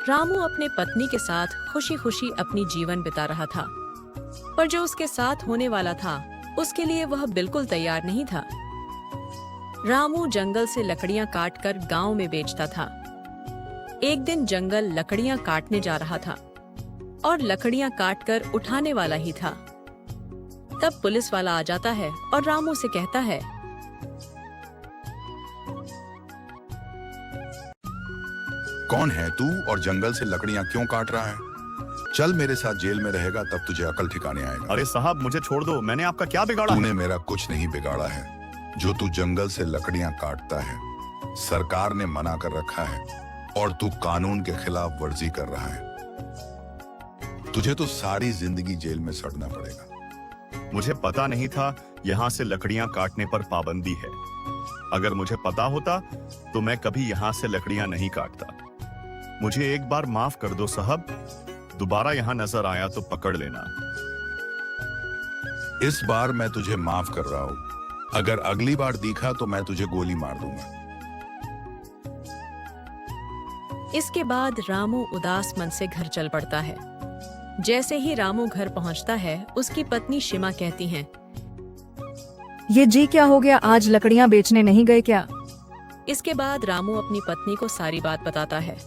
रामू अपने पत्नी के साथ खुशी खुशी अपनी जीवन बिता रहा था, पर जो उसके साथ होने वाला था उसके लिए वह बिल्कुल तैयार नहीं था। रामू जंगल से लकड़ियां काटकर गांव में बेचता था। एक दिन जंगल लकड़ियां काटने जा रहा था और लकड़ियां काटकर उठाने वाला ही था। तब पुलिस वाला आ जाता है और रामू से कहता है, कौन है तू और जंगल से लकड़ियां क्यों काट रहा है? चल मेरे साथ जेल में रहेगा, तब तुझे अकल ठिकाने आएगा। अरे साहब, मुझे छोड़ दो, मैंने आपका क्या बिगाड़ा? तूने मेरा कुछ नहीं बिगाड़ा है। जो तू जंगल से लकड़ियां काटता है, सरकार ने मना कर रखा है और तू कानून के खिलाफ वर्जी कर रहा है। तुझे तो सारी जिंदगी जेल में सड़ना पड़ेगा। मुझे पता नहीं था यहाँ से लकड़ियां काटने पर पाबंदी है। अगर मुझे पता होता तो मैं कभी यहाँ से लकड़ियां नहीं काटता। मुझे एक बार माफ कर दो साहब, दोबारा यहाँ नजर आया तो पकड़ लेना। इस बार मैं तुझे माफ कर रहा हूँ, अगर अगली बार दिखा तो मैं तुझे गोली मार दूंगा। इसके बाद रामू उदास मन से घर चल पड़ता है। जैसे ही रामू घर पहुंचता है, उसकी पत्नी शिमा कहती हैं, ये जी क्या हो गया, आज लकड़ियां बेचने नहीं गए क्या? इसके बाद रामू अपनी पत्नी को सारी बात बताता है।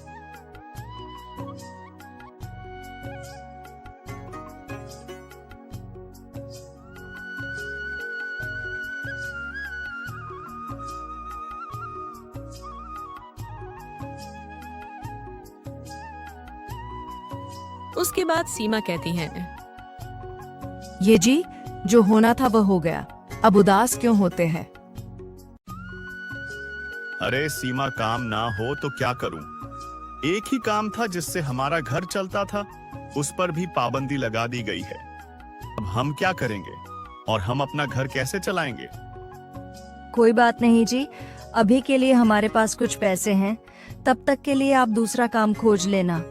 उसके बाद सीमा कहती हैं, ये जी जो होना था वह हो गया, अब उदास क्यों होते हैं? अरे सीमा, काम ना हो तो क्या करूं? एक ही काम था जिससे हमारा घर चलता था, उस पर भी पाबंदी लगा दी गई है। अब हम क्या करेंगे और हम अपना घर कैसे चलाएंगे? कोई बात नहीं जी, अभी के लिए हमारे पास कुछ पैसे हैं, तब तक के लिए आप दूसरा काम खोज लेना।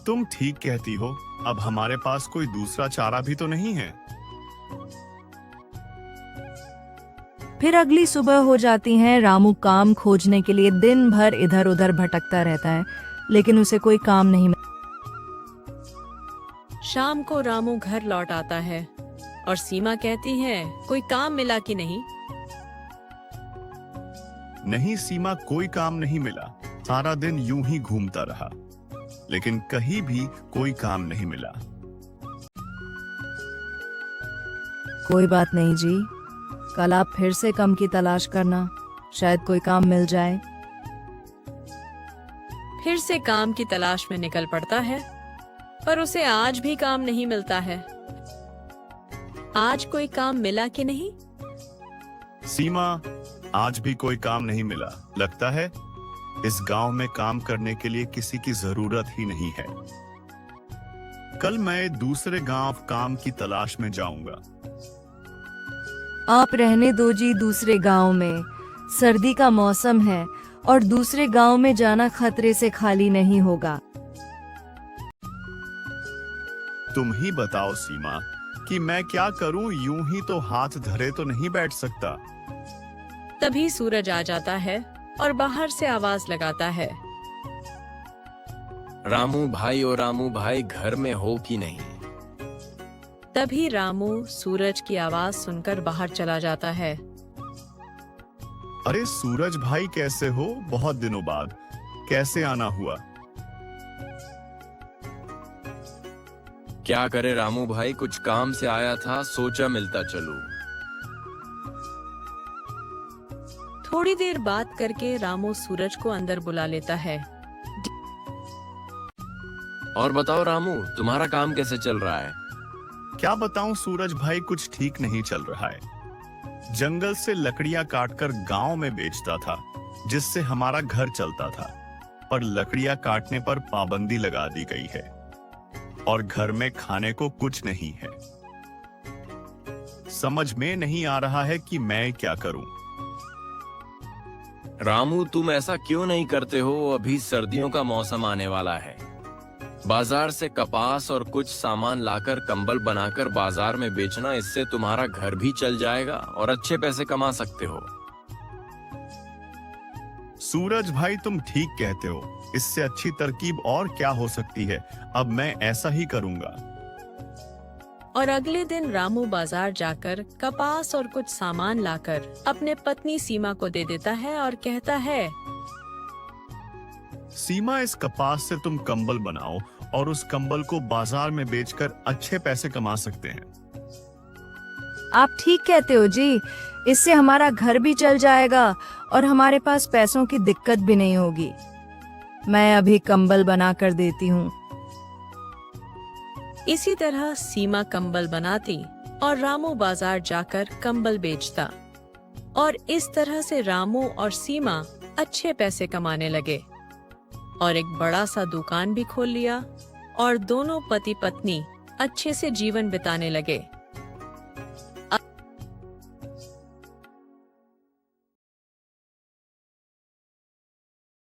तुम ठीक कहती हो, अब हमारे पास कोई दूसरा चारा भी तो नहीं है। फिर अगली सुबह हो जाती है। रामू काम खोजने के लिए दिन भर इधर उधर भटकता रहता है, लेकिन उसे कोई काम नहीं शाम को रामू घर लौट आता है और सीमा कहती है, कोई काम मिला कि नहीं? नहीं सीमा, कोई काम नहीं मिला। सारा दिन यूं ही घूमता रहा, लेकिन कहीं भी कोई काम नहीं मिला। कोई बात नहीं जी, कल आप फिर से काम की तलाश करना, शायद कोई काम मिल जाए। फिर से काम की तलाश में निकल पड़ता है, पर उसे आज भी काम नहीं मिलता है। आज कोई काम मिला कि नहीं? सीमा, आज भी कोई काम नहीं मिला। लगता है इस गांव में काम करने के लिए किसी की जरूरत ही नहीं है। कल मैं दूसरे गांव काम की तलाश में जाऊंगा। आप रहने दो जी दूसरे गांव में, सर्दी का मौसम है और दूसरे गांव में जाना खतरे से खाली नहीं होगा। तुम ही बताओ सीमा कि मैं क्या करूं, यूं ही तो हाथ धरे तो नहीं बैठ सकता। तभी सूरज आ जाता है और बाहर से आवाज लगाता है, रामू भाई और रामू भाई घर में हो कि नहीं? तभी रामू सूरज की आवाज सुनकर बाहर चला जाता है। अरे सूरज भाई, कैसे हो? बहुत दिनों बाद कैसे आना हुआ? क्या करे रामू भाई, कुछ काम से आया था, सोचा मिलता चलूं। थोड़ी देर बात करके रामू सूरज को अंदर बुला लेता है। और बताओ रामू, तुम्हारा काम कैसे चल रहा है? क्या बताऊं सूरज भाई, कुछ ठीक नहीं चल रहा है। जंगल से लकड़ियां काटकर गांव में बेचता था, जिससे हमारा घर चलता था, पर लकड़ियां काटने पर पाबंदी लगा दी गई है और घर में खाने को कुछ नहीं है। समझ में नहीं आ रहा है कि मैं क्या करूं। रामू, तुम ऐसा क्यों नहीं करते हो? अभी सर्दियों का मौसम आने वाला है। बाजार से कपास और कुछ सामान लाकर कंबल बनाकर बाजार में बेचना, इससे तुम्हारा घर भी चल जाएगा और अच्छे पैसे कमा सकते हो। सूरज भाई तुम ठीक कहते हो, इससे अच्छी तरकीब और क्या हो सकती है। अब मैं ऐसा ही करूंगा। और अगले दिन रामू बाजार जाकर कपास और कुछ सामान लाकर अपने पत्नी सीमा को दे देता है और कहता है, सीमा, इस कपास से तुम कंबल बनाओ और उस कंबल को बाजार में बेचकर अच्छे पैसे कमा सकते हैं। आप ठीक कहते हो जी, इससे हमारा घर भी चल जाएगा और हमारे पास पैसों की दिक्कत भी नहीं होगी। मैं अभी कंबल बना कर देती हूँ। इसी तरह सीमा कंबल बनाती और रामू बाजार जाकर कंबल बेचता और इस तरह से रामू और सीमा अच्छे पैसे कमाने लगे और एक बड़ा सा दुकान भी खोल लिया और दोनों पति पत्नी अच्छे से जीवन बिताने लगे।